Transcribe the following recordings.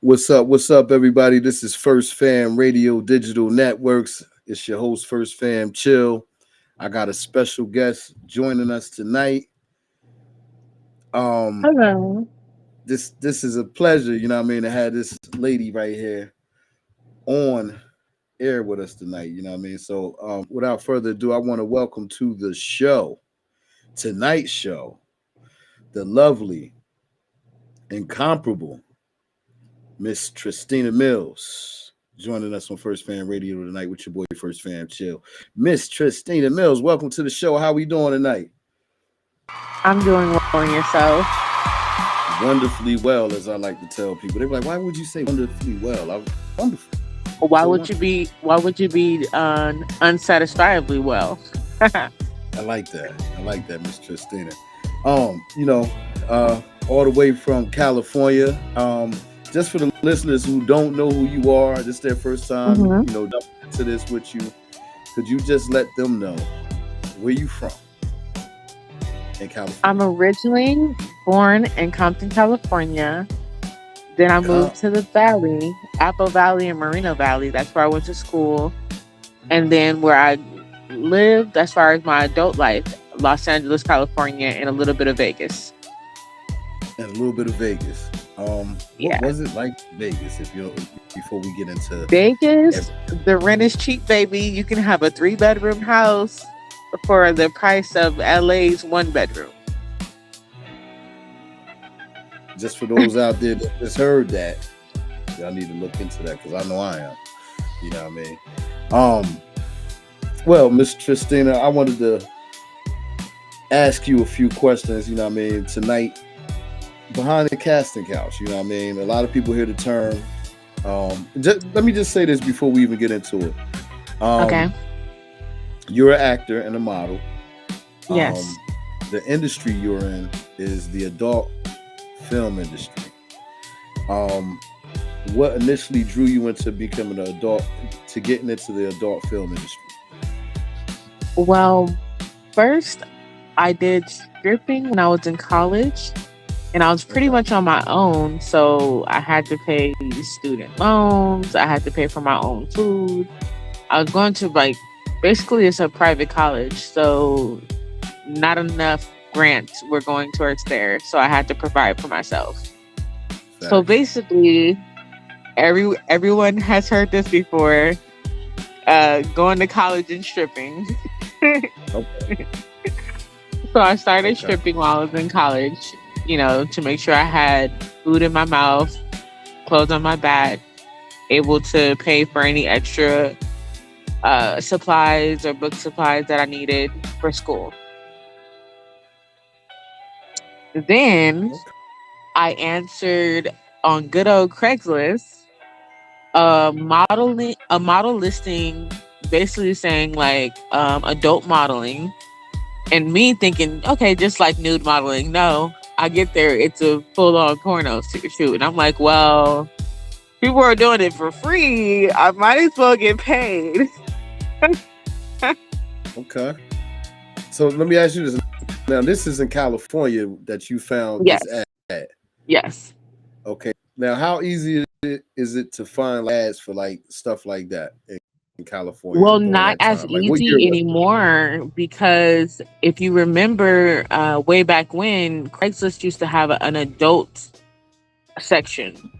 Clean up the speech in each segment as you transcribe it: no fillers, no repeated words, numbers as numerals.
What's up? What's up, everybody? This is First Fam Radio Digital Networks. It's your host, First Fam Chill. I got a special guest joining us tonight. Um, Hello. this is a pleasure, to have this lady right here on air with us tonight. So, without further ado, I want to welcome to the show, tonight's show, the lovely, incomparable Miss Tristina Millz joining us on First Fan Radio tonight with your boy First Fam Chill. Miss Tristina Millz, welcome to the show. How we doing tonight? I'm doing well on yourself. Wonderfully well, as I like to tell people. They're like, why would you say wonderfully well? I'm wonderful. Why would you be unsatisfiably well? I like that. I like that, Miss Tristina. Um, you know, all the way from California. Just for the listeners who don't know who you are, this is their first time, hmm jumping into this with you. Could you just let them know where you from in I'm California? originally born in Compton, California. Then I moved Com- to the Valley, Apple Valley and Moreno Valley. That's where I went to school. And then where I lived as far as my adult life, Los Angeles, California, and a little bit of Vegas. and a little bit of Vegas. What Yeah. was it like Vegas? If you before we get into Vegas, every, the rent is cheap, baby. You can have a 3-bedroom house for the price of LA's 1 bedroom. just for those out there that just heard that, y'all need to look into that because I know I am. You know what I mean? Um, well, Miss Tristina, I wanted to ask you a few questions. Tonight behind the casting couch. A lot of people hear the term. Let me just say this before we even get into it. Okay. Um, you're an actor and a model. Um, Yes. the industry you're in is the adult film industry. Um, what initially drew you into becoming an adult, to getting into the adult film industry? Well, first, I did stripping when I was in college, and I was pretty Okay, much on my own. So I had to pay student loans, I had to pay for my own food. I was going to, like, basically, it's a private college. So not enough grants were going towards there. So I had to provide for myself. So facts. basically, everyone has heard this before. Going to college and stripping. Okay, So I started okay, stripping while I was in college, to make sure I had food in my mouth, clothes on my back, able to pay for any extra supplies or book supplies that I needed for school. Then okay. I answered on good old Craigslist a model listing, basically saying like adult modeling, and me thinking, okay, just like nude modeling. No, I get there, it's a full on porno shoot, and I'm like, well, people are doing it for free. I might as well get paid. Okay. So let me ask you this. Now, this is in California that you found this Yes, ad. yes. Okay. Now, how easy is it to find ads for like stuff like that in California Well, during not that as time? Like, what year easy was anymore because if you remember, way back when, Craigslist used to have an adult section.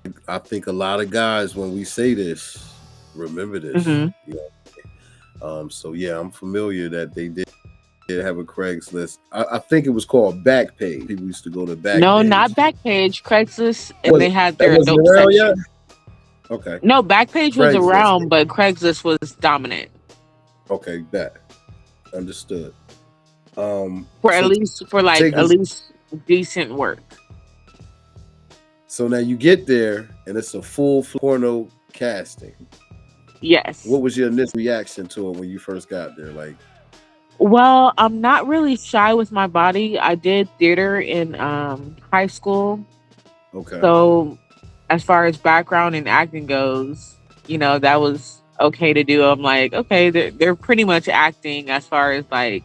it? I think a lot of guys, when we say this, remember this. hmm So yeah, I'm familiar that they did have a Craigslist. I think it was called Backpage. People used to go to No, not Backpage. Backpage, Craigslist, and Was they had that their wasn't adult around yet? section. Okay, No, Backpage was Craigslist. around, but Craigslist was dominant Okay, that understood. for So like take at us. least decent work. So now you get there, and it's a full porno casting. Yes. What was your initial reaction to it when you first got there? Like, Well, I'm not really shy with my body. I did theater in high school. okay, So as far as background and acting goes, that was okay to do. I'm like, okay, they're pretty much acting as far as like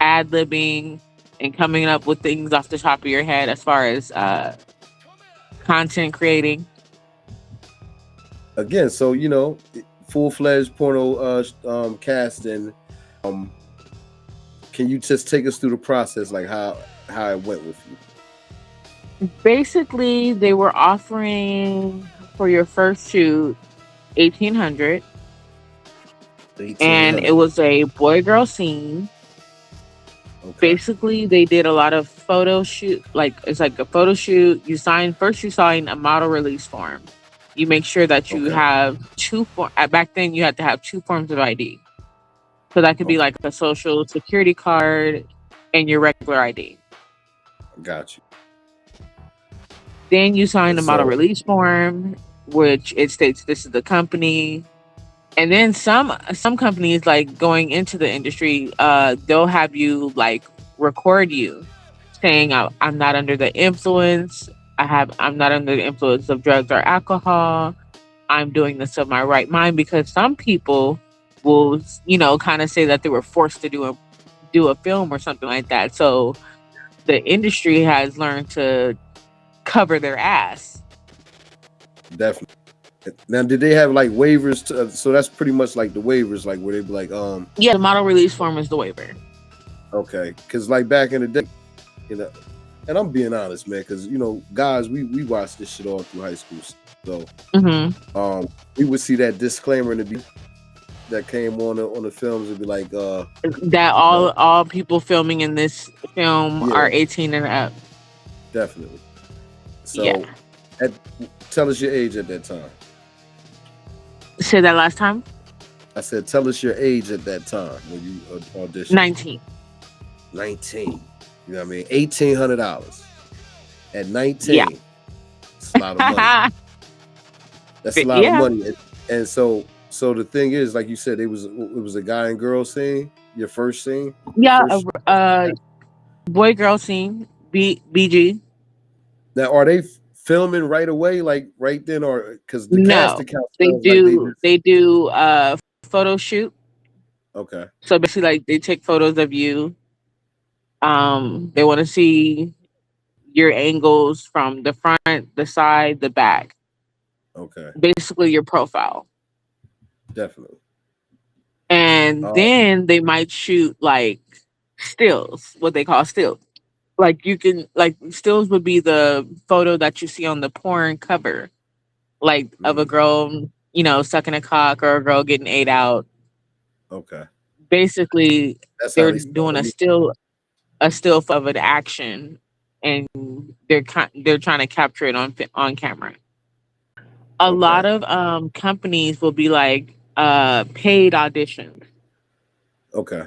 ad libbing and coming up with things off the top of your head as far as content creating. again, so full fledged porno casting. Um, can you just take us through the process, like how it went with you? Basically, they were offering for your first shoot 1800, Eighteen and it hundred. was a boy girl scene. Okay. Basically, they did a lot of photo shoot, like it's like a photo shoot. You sign a model release form. You make sure that you Okay. have back then you had to have two forms of ID. So that could be Okay. like a social security card and your regular ID. Got you. Then you sign And the model so, release form, which it states this is the company. And then some companies like going into the industry, they'll have you like record you saying I'm not under the influence. I'm not under the influence of drugs or alcohol. I'm doing this of my right mind, because some people will, kind of say that they were forced to do a film or something like that. So the industry has learned to cover their ass. definitely. Now, did they have like waivers? So that's pretty much like the waivers, like where they be like, Yeah, the model release form is the waiver. okay, because like back in the day, you know, and I'm being honest, man, because guys, we watched this shit all through high school, so Hmm. we would see that disclaimer in the that came on the films. It'd be like, That you know, all people filming in this film are yeah, 18 and up. definitely. Yeah. So, at, tell us your age at that time. Say that last time. I said, tell us your age at that time when you auditioned. 19. 19. You know what I mean? $1,800 at Yeah. 19. It's a lot of money. That's a lot of Yeah. money. And so the thing is, like you said, it was a guy and girl scene. Your first scene, your Yeah. first. Boy girl scene. BG. Now, are they filming right away, like right then, or because the cast No. account They sounds like they do just they do photo shoot. okay, So basically like they take photos of you. They want to see your angles from the front, the side, the back. okay, Basically your profile. definitely. And Uh, then they might shoot like stills, what they call stills. Like you can like stills would be the photo that you see on the porn cover, like of a mm, girl, sucking a cock or a girl getting ate out. okay, Basically, that's how they're they start doing to meet. a still of an action, and they're trying to capture it on camera. A Okay, lot of companies will be like paid auditions. okay.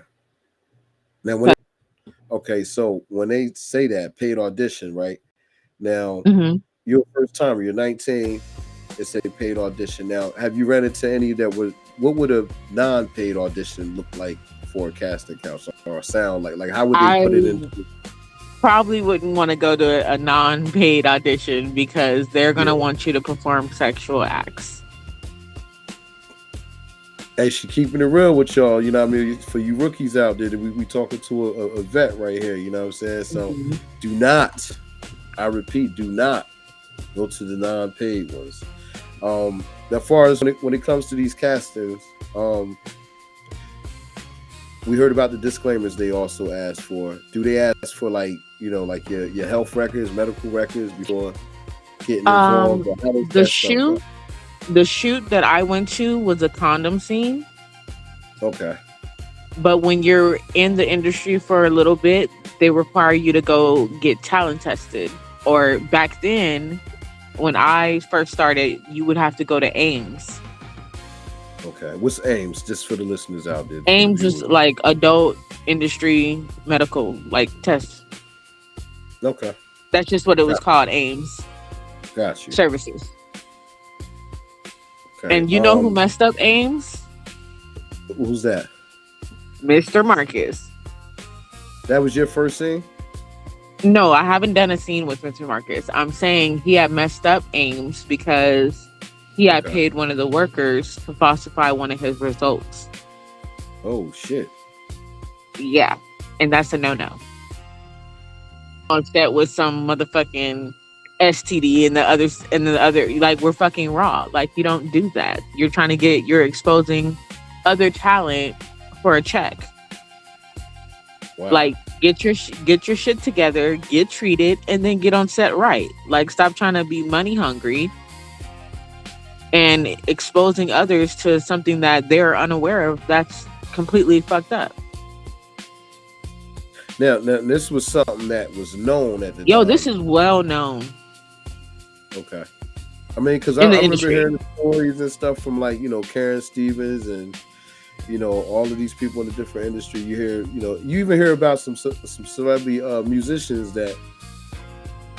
Now okay, so when they say that paid audition, right? Now Mhm. you're a first timer, you're 19. They say paid audition. Now, have you ran into any that would what would a non-paid audition look like for a casting couch or sound like? Like how would they put it I into? probably wouldn't want to go to a non-paid audition because they're going to Yeah. want you to perform sexual acts. Hey, she keeping it real with y'all. You know what I mean? For you rookies out there, we talking to a vet right here. You know what I'm saying? So Mhm. do not, I repeat, do not go to the non-paid ones. As far as when it comes to these castings, we heard about the disclaimers they also ask for. Do they ask for like like your health records, medical records before getting involved, Um, or how does the that stuff go? shoot, the shoot that I went to was a condom scene. Okay, But when you're in the industry for a little bit, they require you to go get talent tested. Or back then, when I first started, you would have to go to Ames. okay. What's Ames? Just for the listeners out there, for the Ames is viewers. like adult industry medical like tests. Okay, That's just what it was got called, Ames got you. services. Okay, And you know who messed up Ames? who's that? Mr. Marcus. That was your first scene? No, I haven't done a scene with Mr. Marcus. I'm saying he had messed up Ames because he had Okay. paid one of the workers to falsify one of his results. Oh shit. Yeah. And that's a no no. If that was some motherfucking STD and the other, like, we're fucking raw. Like, you don't do that. You're exposing other talent for a check. Wow. Like, get your shit together, get treated, and then get on set right. Like, stop trying to be money hungry and exposing others to something that they're unaware of. That's completely fucked up. Now, this was something that was known at the Yo, this time. is well known Okay. I mean, because I in the remember industry. hearing the stories and stuff from, like, Karen Stevens and, all of these people in the different industry. You hear, you even hear about some celebrity musicians that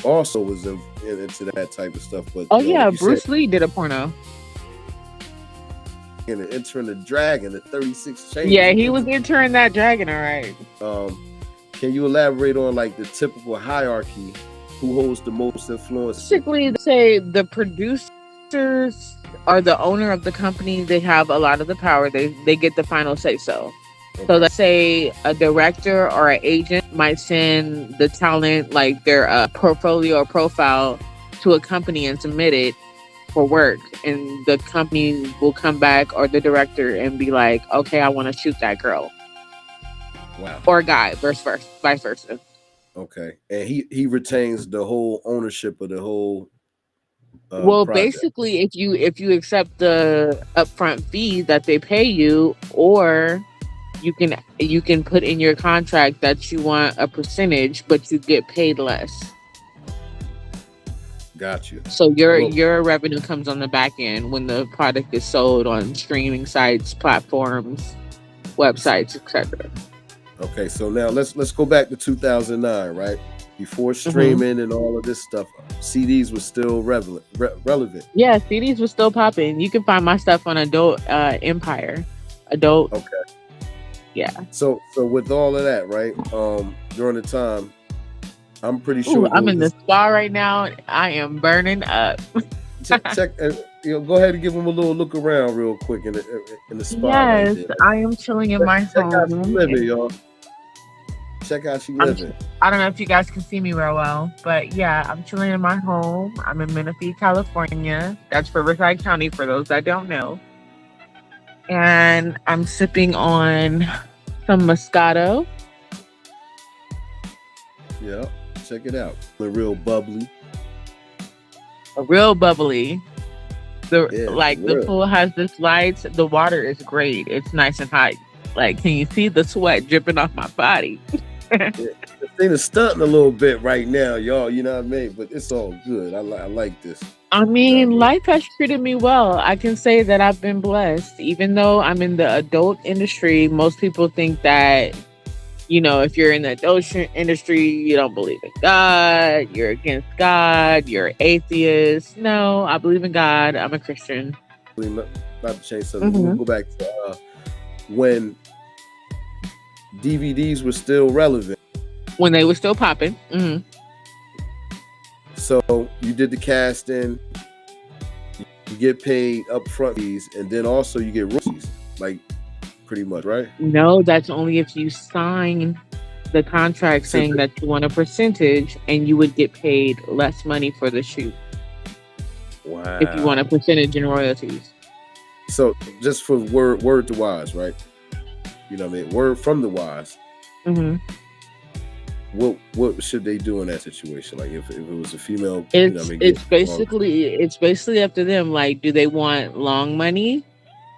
also was into that type of stuff. But, Oh like yeah, you said, Bruce Lee did a porno. entering the dragon, the 36 Yeah, chambers. he was entering that dragon, all right. Can you elaborate on, like, the typical hierarchy? Who holds the most influence? Basically, say the producers are the owner of the company. They have a lot of the power. They get the final say so. So Okay. let's say a director or an agent might send the talent, like their portfolio or profile, to a company and submit it for work, and the company will come back, or the director, and be like, okay, I want to shoot that girl Wow. or guy, vice versa. Okay. And he retains the whole ownership of the whole Well, project. basically, if you accept the upfront fee that they pay you, or you can put in your contract that you want a percentage, but you get paid less. Got you. So your Well, your revenue comes on the back end when the product is sold on streaming sites, platforms, websites, etc. okay. So now let's go back to 2009, right? Before Hmm. streaming and all of this stuff, CDs was still relevant. Yeah, CDs was still popping. You can find my stuff on Adult Empire. Adult, Okay. yeah. So with all of that, right? During the time, I'm pretty Ooh, sure there I'm was in the this. spa right now. I am burning up. Check. Go ahead and give them a little look around real quick in the spa right Yes, there. I am chilling in my Check out she home. living, y'all. Check out she I'm. living. I don't know if you guys can see me real well, but yeah, I'm chilling in my home. I'm in Menifee, California. That's Riverside County for those that don't know. And I'm sipping on some Moscato. Yeah. Check it out. The real bubbly. A real bubbly. The Yeah, for like the real. pool has this lights. The water is great. It's nice and hot. Like, can you see the sweat dripping off my body? Yeah. The thing is stunting a little bit right now, y'all. You know what I mean? But it's all good. I like this. I You know what I mean, mean? life has treated me well. I can say that I've been blessed. Even though I'm in the adult industry, most people think that, if you're in the adult industry, you don't believe in God, you're against God, you're atheist. No, I believe in God. I'm a Christian. Not to change something. We'll Hmm. go back to when DVDs were still relevant. When they were still popping. So you did the casting, you get paid upfront fees, and then also you get royalties, like pretty much, right? No, that's only if you sign the contract saying Specific. that you want a percentage, and you would get paid less money for the shoot if you want a Wow. percentage in royalties. So just for word to wise, right? You know what I mean? Word from the wise. Hmm. What should they do in that situation? Like if it was a female, I It's mean, it's getting involved. basically it's basically up to them. Like, do they want long money,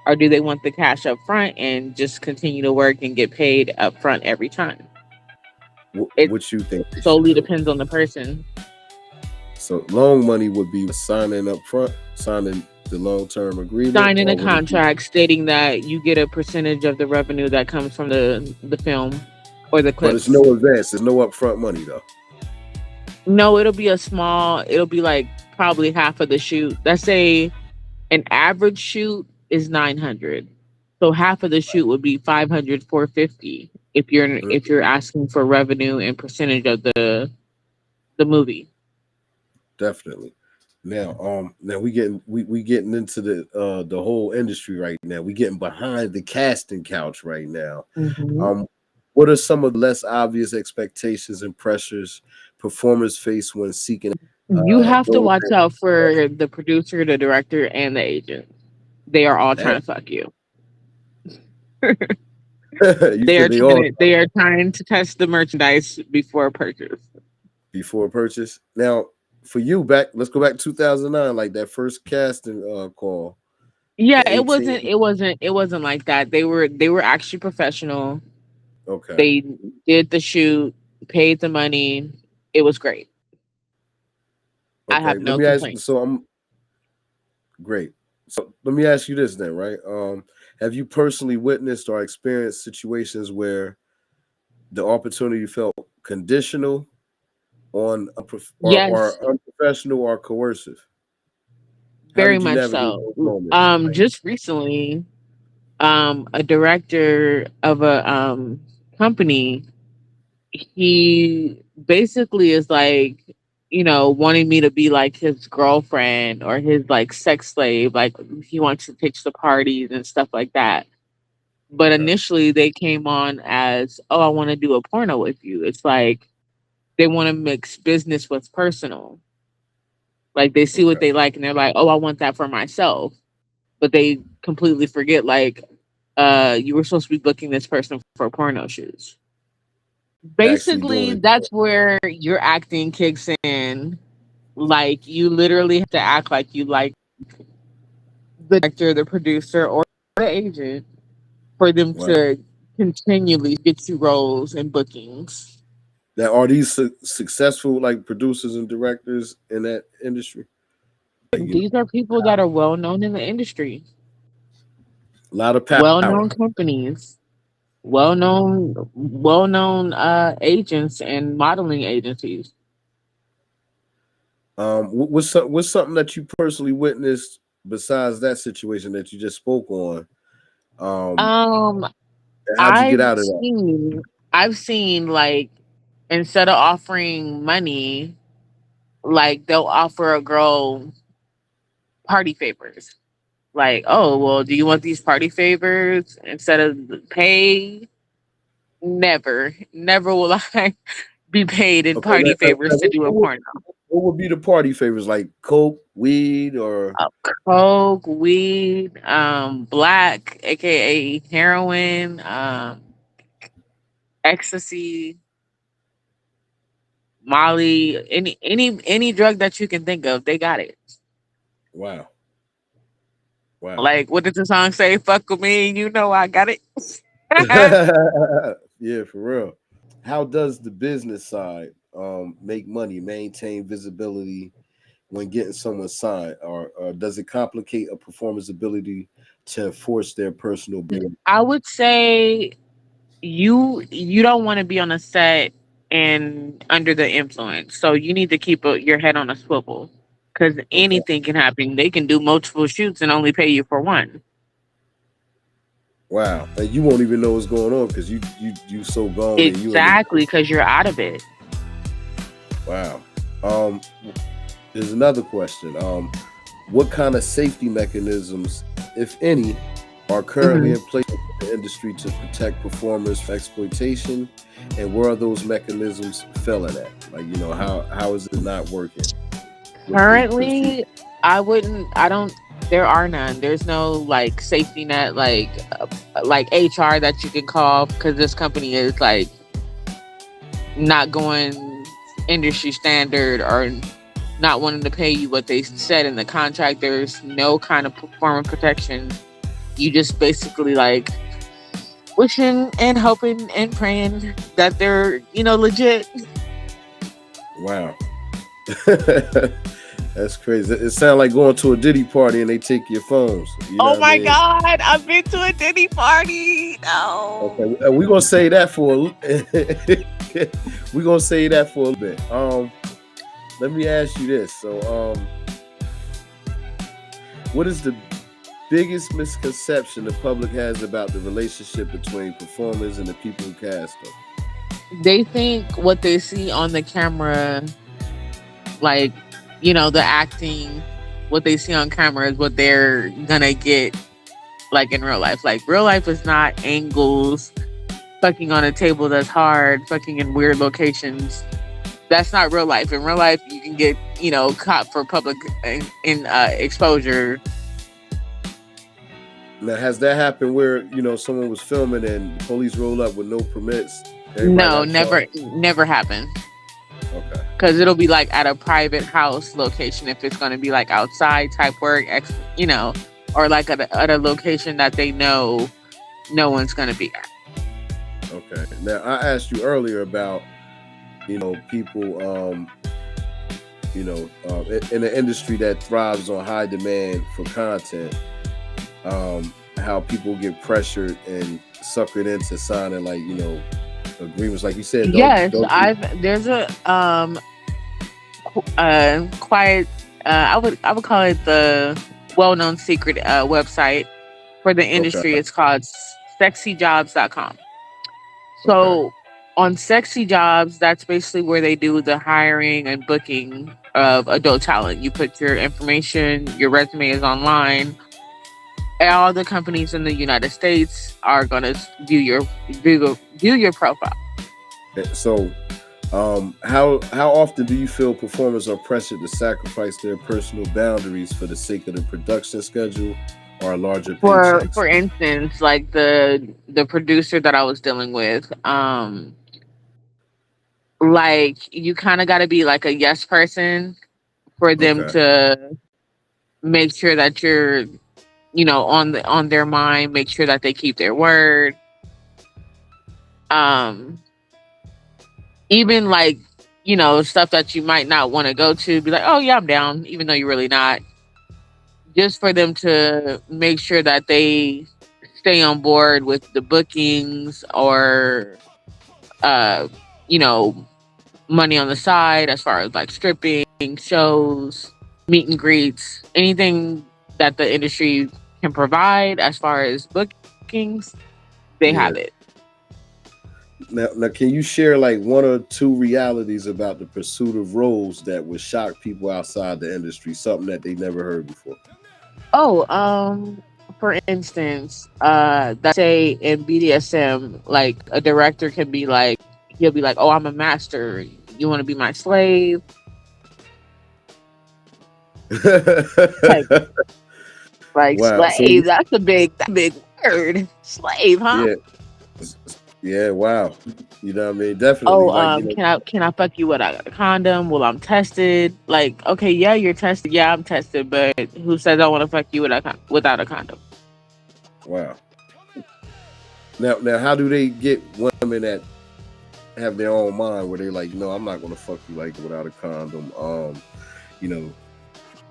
or do they want the cash up front and just continue to work and get paid up front every time? It What you think they should solely do? depends on the person. So long money would be signing up front, signing the long term agreement, Signing a or would it be? contract stating that you get a percentage of the revenue that comes from the film or the But it's no clips. advance. There's no upfront money though. No, it'll be like probably half of the shoot. Let's say an average shoot is 900. So half of the shoot would be 500, 450. Mm, If you're asking for revenue and percentage of the movie. definitely. Now we getting into the whole industry right now. We getting behind the casting couch right now. Hmm. Um, what are some of the less obvious expectations and pressures performers face when seeking? You have to Go watch out for the producer, the director, and the agent. They are all ahead. trying to fuck you. You said they all They are trying to test the merchandise before purchase. before purchase. Now, for you, let's go back to 2009, like that first casting call, Yeah, the 18. it wasn't like that. They were actually professional. Okay. They did the shoot, paid the money. It was great. I Okay. have Let no me ask. complaints. So I'm great. So let me ask you this then, right? Have you personally witnessed or experienced situations where the opportunity felt conditional on Yes, or unprofessional or coercive? How very did you much navigate so. those moments? Just recently, a director of a company, he basically is like, wanting me to be like his girlfriend or his like sex slave. Like he wants to pitch the parties and stuff like that. But Okay. initially they came on as, oh, I want to do a porno with you. It's like they want to mix business with personal. Like they see what Okay. they like and they're like, oh, I want that for myself. But they completely forget like you were supposed to be booking this person for porno shoots. Actually Basically, doing. that's where your acting kicks in. Like you literally have to act like you like the director, the producer, or the agent for them Wow. to continually get you roles and bookings. Now, are these successful like producers and directors in that industry? Like, These are people that are well known in the industry, a lot of well power. known companies, well known agents and modeling agencies. What's something that you personally witnessed besides that situation that you just spoke on? Um, Um, and how'd you get I've out of that? seen I've seen like instead of offering money, like they'll offer a girl party favors. Like, oh well, do you want these party favors instead of pay? Never, never will I be paid in Okay, party favors to do a porno. what would be the party favors like coke, weed, or Uh, Coke, weed, black, aka heroin, ecstasy, Molly, any drug that you can think of, they got it. wow, wow. Like, what did the song say? Fuck with me, you know I got it. Yeah, for real. How does the business side make money, maintain visibility when getting someone signed, or does it complicate a performer's ability to enforce their personal brand? I would say you don't want to be on a set and under the influence, so you need to keep your head on a swivel because Okay, anything can happen. They can do multiple shoots and only pay you for one. wow, and you won't even know what's going on because you so gone and you in the Exactly, because you're out of it. wow. Um, there's another question. What kind of safety mechanisms, if any, are currently Mhm. in place in the industry to protect performers from exploitation, and where are those mechanisms failing at? Like, how is it not working with the procedure? Currently, I don't. There are none. There's no like safety net, like HR that you can call because this company is like not going industry standard or not wanting to pay you what they said in the contract. There's no kind of form of protection. You just basically like wishing and hoping and praying that they're legit. Wow. That's crazy. It sounds like going to a Diddy party and they take your phones. You know Oh what I my mean? god, I've been to a Diddy party. No. Okay, we're gonna say that for we're gonna say that for a little bit. Let me ask you this. So, what is the biggest misconception the public has about the relationship between performers and the people who cast them? They think what they see on the camera, like, the acting, what they see on camera is what they're gonna get like in real life. Like real life is not angles, fucking on a table that's hard, fucking in weird locations. That's not real life. In real life, you can get, caught for public in exposure. Now, has that happened where someone was filming and the police roll up with no permits? Everybody No, got charged. never happened. Okay. Because it'll be like at a private house location if it's going to be like outside type work, or like at a location that they know no one's going to be at. Okay. Now I asked you earlier about people in an industry that thrives on high demand for content, how people get pressured and suckered into signing agreements, like you said. Yes, Don't there's a quiet, I would call it the well-known secret website for the Okay. industry. It's called sexyjobs.com. Okay. So on Sexy Jobs, that's basically where they do the hiring and booking of adult talent. You put your information, your resume is online. All the companies in the United States are gonna view your profile. So, how often do you feel performers are pressured to sacrifice their personal boundaries for the sake of the production schedule or larger paychecks? For instance, like the producer that I was dealing with, like you kind of got to be like a yes person for them Okay. to make sure that you're, on their mind, make sure that they keep their word. Um, even like, stuff that you might not want to go to, be like, oh yeah, I'm down, even though you're really not. Just for them to make sure that they stay on board with the bookings or, uh, you know, money on the side as far as like stripping, shows, meet and greets, anything that the industry can provide as far as bookings, they Yeah. have it. Now, can you share like one or two realities about the pursuit of roles that would shock people outside the industry, something that they never heard before? Oh, for instance, that say in BDSM, like a director can be like, he'll be like, "Oh, I'm a master. You want to be my slave?" Like, Wow. So slave. That's a big word. Slave, huh? yeah, yeah. Wow. You know what I mean? Definitely. Oh, Like can I fuck you without a condom? Well, I'm tested. Like, okay, yeah, you're tested. Yeah, I'm tested. But who says I want to fuck you without a condom? wow. Now, how do they get women that have their own mind where they're like, no, I'm not gonna fuck you like without a condom? You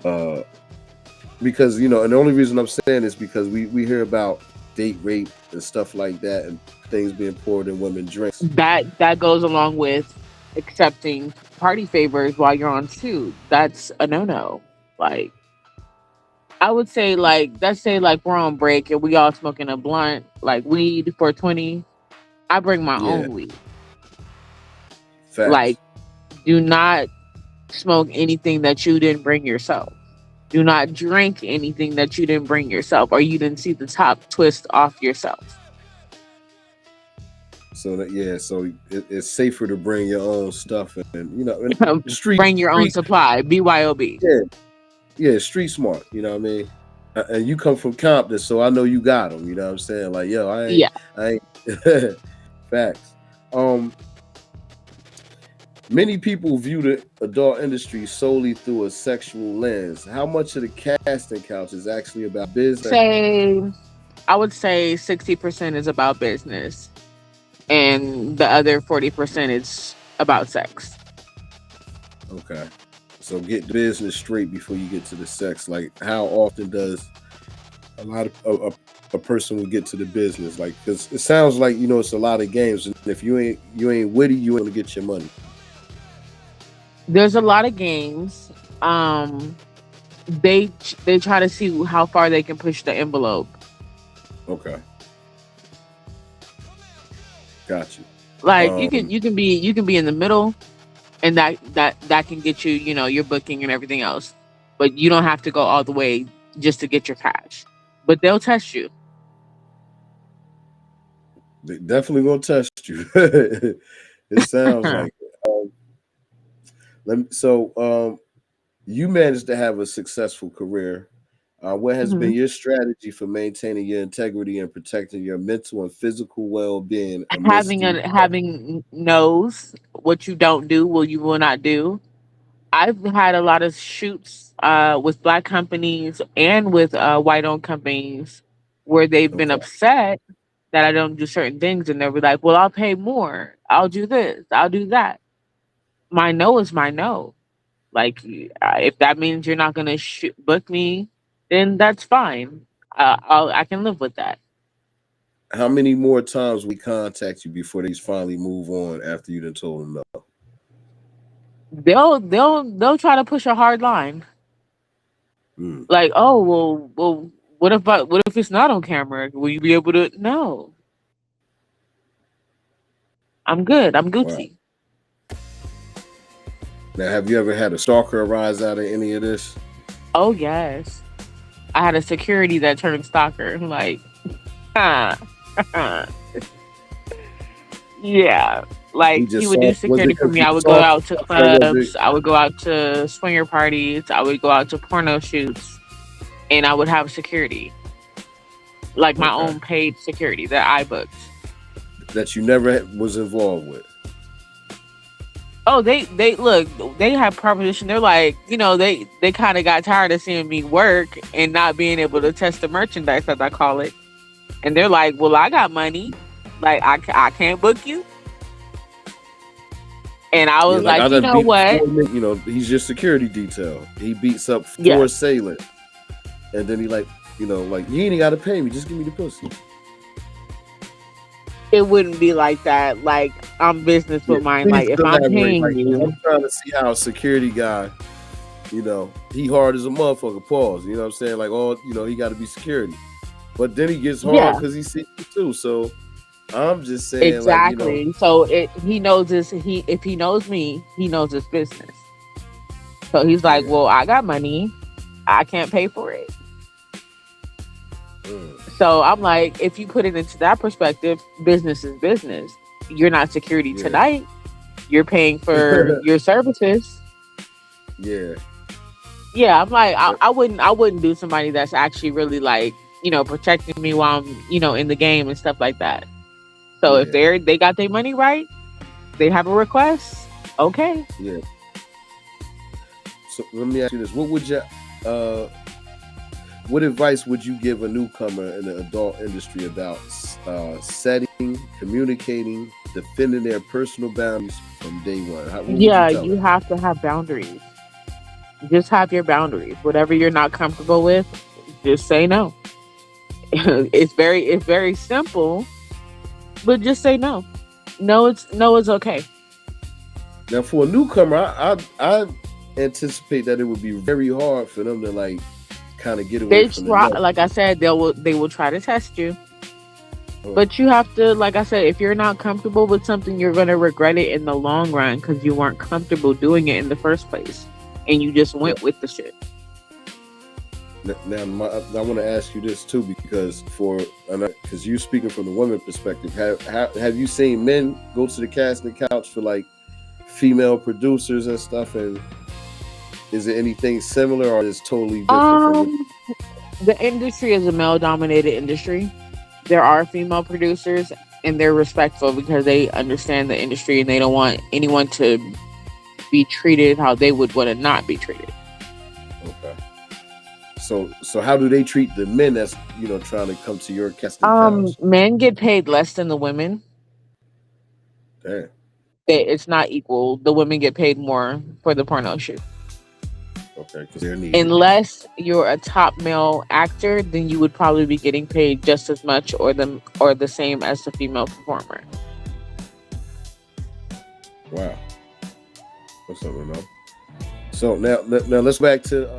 know, because and the only reason I'm saying is because we hear about date rape and stuff like that, and things being poured in women's drinks. That goes along with accepting party favors while you're on shoot. That's a no no. Like, I would say, like, let's say like we're on break and we all smoking a blunt, like weed for 20. I bring my Yeah, own weed. facts. Like, do not smoke anything that you didn't bring yourself. Do not drink anything that you didn't bring yourself or you didn't see the top twist off yourself. So that so it's safer to bring your own stuff, and and street Bring your own street supply. BYOB. yeah, yeah, street smart. You know what I mean? And you come from Compton, so I know you got them. You know what I'm saying? Like, yo, Yeah. I ain't. Facts. Um, Many people view the adult industry solely through a sexual lens. How much of the casting couch is actually about business? Say, I would say 60% is about business and the other 40% is about sex. Okay. So get the business straight before you get to the sex. Like, how often does a lot of a person will get to the business? Like, because it sounds like it's a lot of games, and if you ain't witty, you ain't gonna get your money. There's a lot of games. They try to see how far they can push the envelope. Okay, got you. Like Um, you can be in the middle, and that can get you, your booking and everything else. But you don't have to go all the way just to get your cash. But they'll test you. they definitely gonna test you. It sounds like it. You managed to have a successful career. What has been Mhm. your strategy for maintaining your integrity and protecting your mental and physical well-being amidst Having the? knows what you don't do, will you will not do. I've had a lot of shoots with black companies and with white owned companies where they've been Okay. upset that I don't do certain things, and they'll be like, "Well, I'll pay more. I'll do this. I'll do that." My no is my no. Like, if that means you're not gonna book me, then that's fine. I can live with that. How many more times we contact you before they finally move on after you done told them no? They'll try to push a hard line. Mm, Like, oh well, what if it's not on camera? Will you be able to? No, I'm good. I'm wow. Gucci. Now, have you ever had a stalker arise out of any of this? Oh yes, I had a security that turned stalker. Like, ah, yeah. He Like he just would do saw. Was it security for because me. he I would go saw? out to Or was it? clubs. I would go out to swinger parties. I would go out to porno shoots, and I would have security, like my Okay. own paid security that I booked. That you never was involved with. Oh, they look. They have proposition. They're like, they kind of got tired of seeing me work and not being able to test the merchandise, as I call it. And they're like, "Well, I got money. Like, I can't book you." And I Yeah, was like I like, "You done know beat what? four. He's your security detail. He beats up four Yes, assailants, and then he like you ain't got to pay me. Just give me the pussy. it wouldn't be like that. Like, I'm business Yeah, with mine. please Like, if I'm elaborate. paying Like, 'cause you, I'm trying to see how a security guy, he hard as a motherfucker. Pause. You know what I'm saying? Like, he got to be security, but then he gets hard yeah, because he sees you too. So I'm just saying, like, exactly. So he knows this. If he knows me, he knows his business. So he's like, yeah, "Well, I got money. I can't pay for it." mm, So I'm like, if you put it into that perspective, business is business. You're not security yeah, tonight. You're paying for your services. yeah. Yeah, I'm like, But I wouldn't do somebody that's actually really like, protecting me while I'm, in the game and stuff like that. So if yeah, they got their money right, they have a request. Okay. yeah. So let me ask you this: uh, what advice would you give a newcomer in the adult industry about setting, communicating, defending their personal boundaries from day one? What would you Yeah, tell you them? have to have boundaries. Just have your boundaries. Whatever you're not comfortable with, just say no. It's very simple, but just say no. No is okay. Now, for a newcomer, I anticipate that it would be very hard for them to like kind of get away They from the try, no. like I said, they will try to test you, Oh, but you have to, like I said, if you're not comfortable with something, you're gonna regret it in the long run because you weren't comfortable doing it in the first place, and you just yeah. went with the shit. Now, I want to ask you this too, because you speaking from the woman perspective, have you seen men go to the casting couch for like female producers and stuff, and is it anything similar or is it totally different from what? Um, the industry is a male dominated industry. There are female producers, and they're respectful because they understand the industry and they don't want anyone to be treated how they would want to not be treated. Okay. So how do they treat the men that's trying to come to your casting couch? Men get paid less than the women. Damn. It's not equal. The women get paid more for the porno shoot. Okay, because they're needed. Unless you're a top male actor, then you would probably be getting paid just as much or the same as the female performer. Wow. What's up, know? So now let's back to